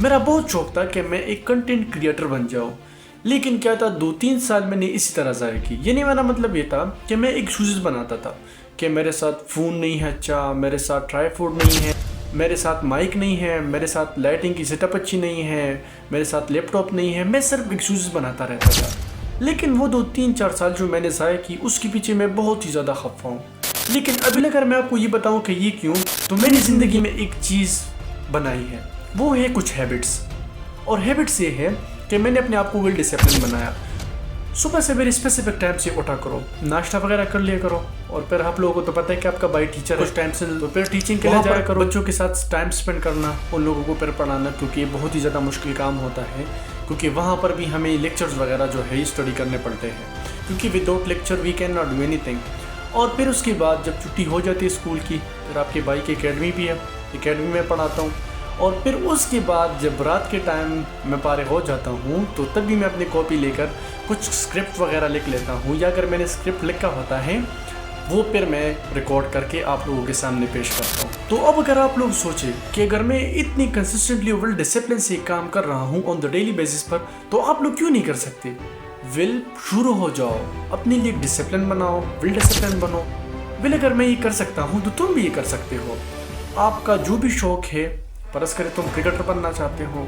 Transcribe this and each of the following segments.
میرا بہت شوق تھا کہ میں ایک کنٹینٹ کریٹر بن جاؤں، لیکن کیا تھا 2-3 سال میں نے اسی طرح ضائع کی۔ یعنی میرا مطلب یہ تھا کہ میں ایکسکیوزز بناتا تھا کہ میرے ساتھ فون نہیں ہے اچھا، میرے ساتھ ٹرائی فوڈ نہیں ہے، میرے ساتھ مائک نہیں ہے، میرے ساتھ لائٹنگ کی سیٹ اپ اچھی نہیں ہے، میرے ساتھ لیپ ٹاپ نہیں ہے، میں صرف ایکسکیوزز بناتا رہتا تھا۔ لیکن وہ 2-3-4 سال جو میں نے ضائع کی اس کے پیچھے میں بہت ہی زیادہ خفا ہوں۔ لیکن ابھی اگر میں آپ کو یہ بتاؤں کہ یہ کیوں، تو میں نے زندگی میں ایک چیز بنائی ہے، وہ ہے کچھ ہیبٹس۔ اور ہیبٹس یہ ہے کہ میں نے اپنے آپ کو ویل ڈسپلن بنایا۔ صبح سے میری اسپیسیفک ٹائم سے اٹھا کرو، ناشتہ وغیرہ کر لیا کرو، اور پھر آپ لوگوں کو تو پتہ ہے کہ آپ کا بھائی ٹیچر ہے، کچھ ٹائم سے تو پھر ٹیچنگ کے لیے جایا کرو، بچوں کے ساتھ ٹائم سپینڈ کرنا، ان لوگوں کو پھر پڑھانا، کیونکہ یہ بہت ہی زیادہ مشکل کام ہوتا ہے، کیونکہ وہاں پر بھی ہمیں لیکچرز وغیرہ جو ہے اسٹڈی کرنے پڑتے ہیں، کیونکہ without lecture we can not do anything. اور پھر اس کے بعد جب چھٹی ہو جاتی ہے اسکول کی، پھر آپ کے بھائی کی اکیڈمی بھی ہے، اکیڈمی میں پڑھاتا ہوں۔ اور پھر اس کے بعد جب رات کے ٹائم میں فارغ ہو جاتا ہوں تو تب بھی میں اپنی کاپی لے کر کچھ اسکرپٹ وغیرہ لکھ لیتا ہوں، یا اگر میں نے اسکرپٹ لکھا ہوتا ہے وہ پھر میں ریکارڈ کر کے آپ لوگوں کے سامنے پیش کرتا ہوں۔ تو اب اگر آپ لوگ سوچیں کہ اگر میں اتنی کنسسٹنٹلی ویل ڈسپلن سے کام کر رہا ہوں آن دا ڈیلی بیسس پر، تو آپ لوگ کیوں نہیں کر سکتے؟ شروع ہو جاؤ، اپنے لیے ڈسپلن بناؤ، ویل ڈسپلن بنو۔ اگر میں یہ کر سکتا ہوں تو تم بھی یہ کر سکتے ہو۔ آپ کا جو بھی شوق ہے، فرض کرے تم کرکٹر بننا چاہتے ہو،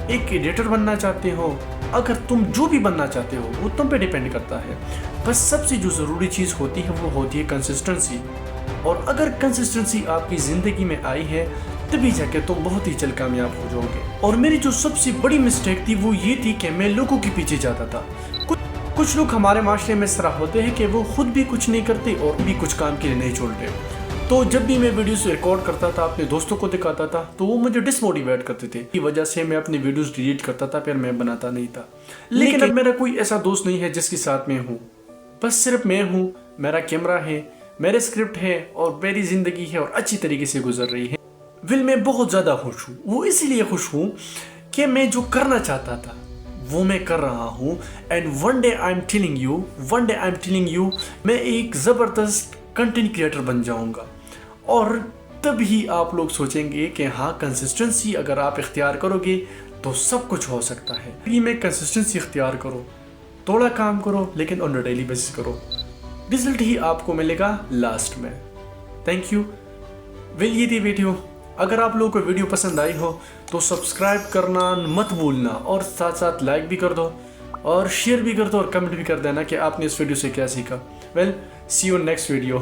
ایک ایڈیٹر بننا چاہتے ہو، اگر تم جو بھی بننا چاہتے ہو وہ تم پہ ڈیپینڈ کرتا ہے۔ بس سب سے جو ضروری چیز ہوتی ہے وہ ہوتی ہے کنسسٹنسی۔ اور اگر کنسسٹنسی آپ کی زندگی میں آئی ہے تبھی جا کے تم بہت ہی جلد کامیاب ہو جاؤ گے۔ اور میری جو سب سے بڑی مسٹیک تھی وہ یہ تھی کہ میں لوگوں کے پیچھے جاتا تھا۔ کچھ لوگ ہمارے معاشرے میں اس طرح ہوتے ہیں کہ وہ خود بھی کچھ نہیں کرتے اور بھی کچھ کام کے لیے نہیں چھوڑتے۔ تو جب بھی میں ویڈیوز ریکارڈ کرتا تھا، اپنے دوستوں کو دکھاتا تھا، تو وہ مجھے ڈس موٹیویٹ کرتے تھے، کی وجہ سے میں اپنی ویڈیوز ڈیلیٹ کرتا تھا، پھر میں بناتا نہیں تھا۔ لیکن اب میرا کوئی ایسا دوست نہیں ہے جس کے ساتھ میں ہوں، بس صرف میں ہوں، میرا کیمرہ ہے، میرے اسکرپٹ ہے اور میری زندگی ہے اور اچھی طریقے سے گزر رہی ہے۔ میں بہت زیادہ خوش ہوں۔ وہ اس لیے خوش ہوں کہ میں جو کرنا چاہتا تھا وہ میں کر رہا ہوں، and one day I am telling you میں ایک زبردست کنٹینٹ کریٹر بن جاؤں گا۔ اور تب ہی آپ لوگ سوچیں گے کہ ہاں، کنسسٹنسی اگر آپ اختیار کرو گے تو سب کچھ ہو سکتا ہے۔ میں کنسسٹنسی اختیار کرو، تھوڑا کام کرو لیکن آن ڈیلی بیسس کرو، رزلٹ ہی آپ کو ملے گا لاسٹ میں۔ Thank you. یہ تھی ویڈیو۔ اگر آپ لوگوں کو ویڈیو پسند آئی ہو تو سبسکرائب کرنا مت بھولنا، اور ساتھ ساتھ لائک بھی کر دو اور شیئر بھی کر دو اور کمنٹ بھی کر دینا کہ آپ نے اس ویڈیو سے کیا سیکھا۔ سی یو نیکسٹ ویڈیو۔